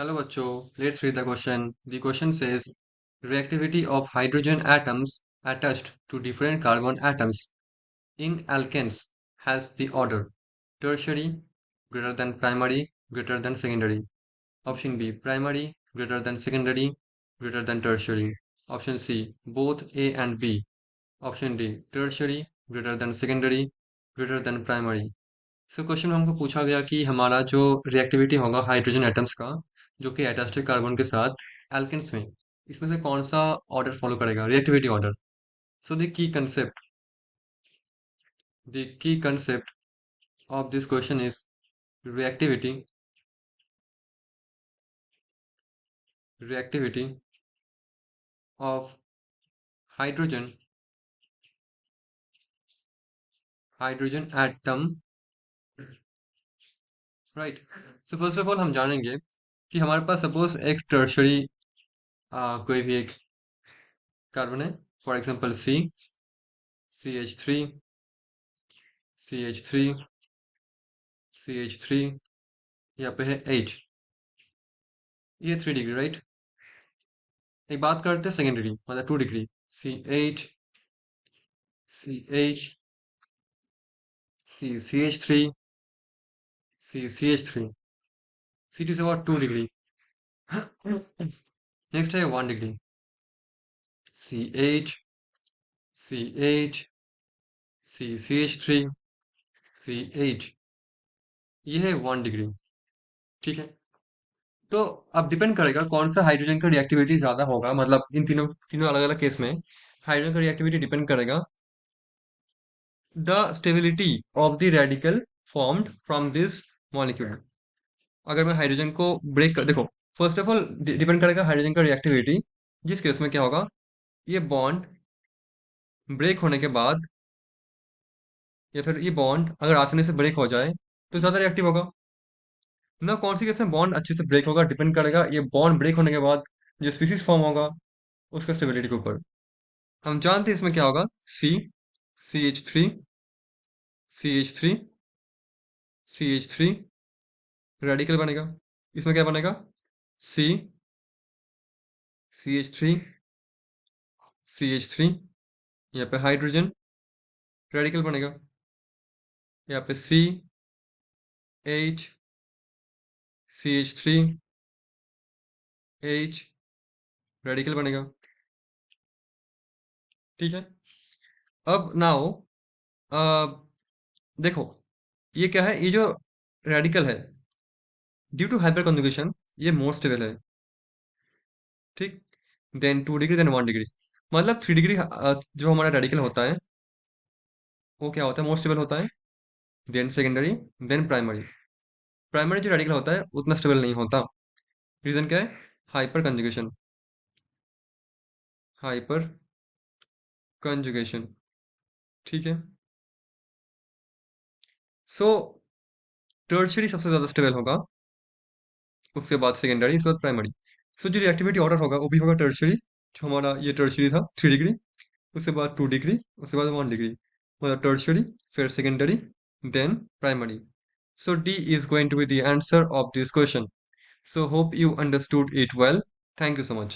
Hello bachcho, let's read the question. The question says reactivity of hydrogen atoms attached to different carbon atoms in alkanes has the order tertiary greater than primary greater than secondary. Option B primary greater than secondary greater than tertiary. Option C both A and B. Option D tertiary greater than secondary greater than primary. So question में हमको पूछा गया कि हमारा जो reactivity होगा hydrogen atoms का जो कि अटैच्ड है कार्बन के साथ एल्केन्स में इसमें से कौन सा ऑर्डर फॉलो करेगा reactivity order so the key concept of this question is reactivity reactivity of hydrogen hydrogen atom right. So first of all हम जानेंगे कि हमारे पास सपोज एक टर्शरी कोई भी एक कार्बन है for example C H three C H three C H three यहाँ पे है एच ये 3 डिग्री राइट। एक बात करते हैं सेकेंडरी मतलब 2 degree C H C H three C H three C two से 2 डिग्री। नेक्स्ट है 1 degree C H C H C H three C H ये है 1 डिग्री। ठीक है। तो अब डिपेंड करेगा कौन सा हाइड्रोजन का रिएक्टिविटी ज्यादा होगा मतलब इन तीनों तीनों अलग अलग केस में हाइड्रोजन का रिएक्टिविटी डिपेंड करेगा the stability of the radical formed from this molecule. अगर मैं हाइड्रोजन को ब्रेक कर देखो फर्स्ट ऑफ ऑल डिपेंड करेगा हाइड्रोजन का रिएक्टिविटी जिस केस में क्या होगा ये बॉन्ड ब्रेक होने के बाद या फिर ये बॉन्ड अगर आसानी से ब्रेक हो जाए तो ज़्यादा रिएक्टिव होगा ना कौन सी केस में बॉन्ड अच्छे से ब्रेक होगा डिपेंड करेगा ये बॉन्ड ब्रेक होने के बाद जो स्पीसीज फॉर्म होगा उसका स्टेबिलिटी के ऊपर। हम जानते हैं इसमें क्या होगा C C H three C H three radical बनेगा। इसमें क्या बनेगा सी सी एच थ्री यहाँ पे हाइड्रोजन रेडिकल बनेगा। यहाँ पे H C H three radical बनेगा। ठीक है। अब नाउ देखो ये क्या है ये जो रेडिकल है ड्यू टू हाइपर कॉन्जुगेशन ये मोर स्टेबल है। ठीक। देन 2 डिग्री देन 1 डिग्री मतलब 3 डिग्री जो हमारा रेडिकल होता है वो क्या होता है मोर स्टेबल होता है then secondary then primary. Primary जो रेडिकल होता है उतना स्टेबल नहीं होता। रीजन क्या है हाइपर कंजुगेशन हाइपर कंजुगेशन। ठीक है। सो टर्शियरी सबसे ज्यादा स्टेबल होगा उसके बाद सेकेंडरी उसके बाद प्राइमरी। सो जो रिएक्टिविटी ऑर्डर होगा वो भी होगा टर्शियरी जो हमारा ये टर्शियरी था 3 डिग्री उसके बाद 2 डिग्री उसके बाद 1 डिग्री मतलब टर्शियरी फिर secondary then primary. So D is going to be the answer of this question. So hope you understood it well. Thank you so much.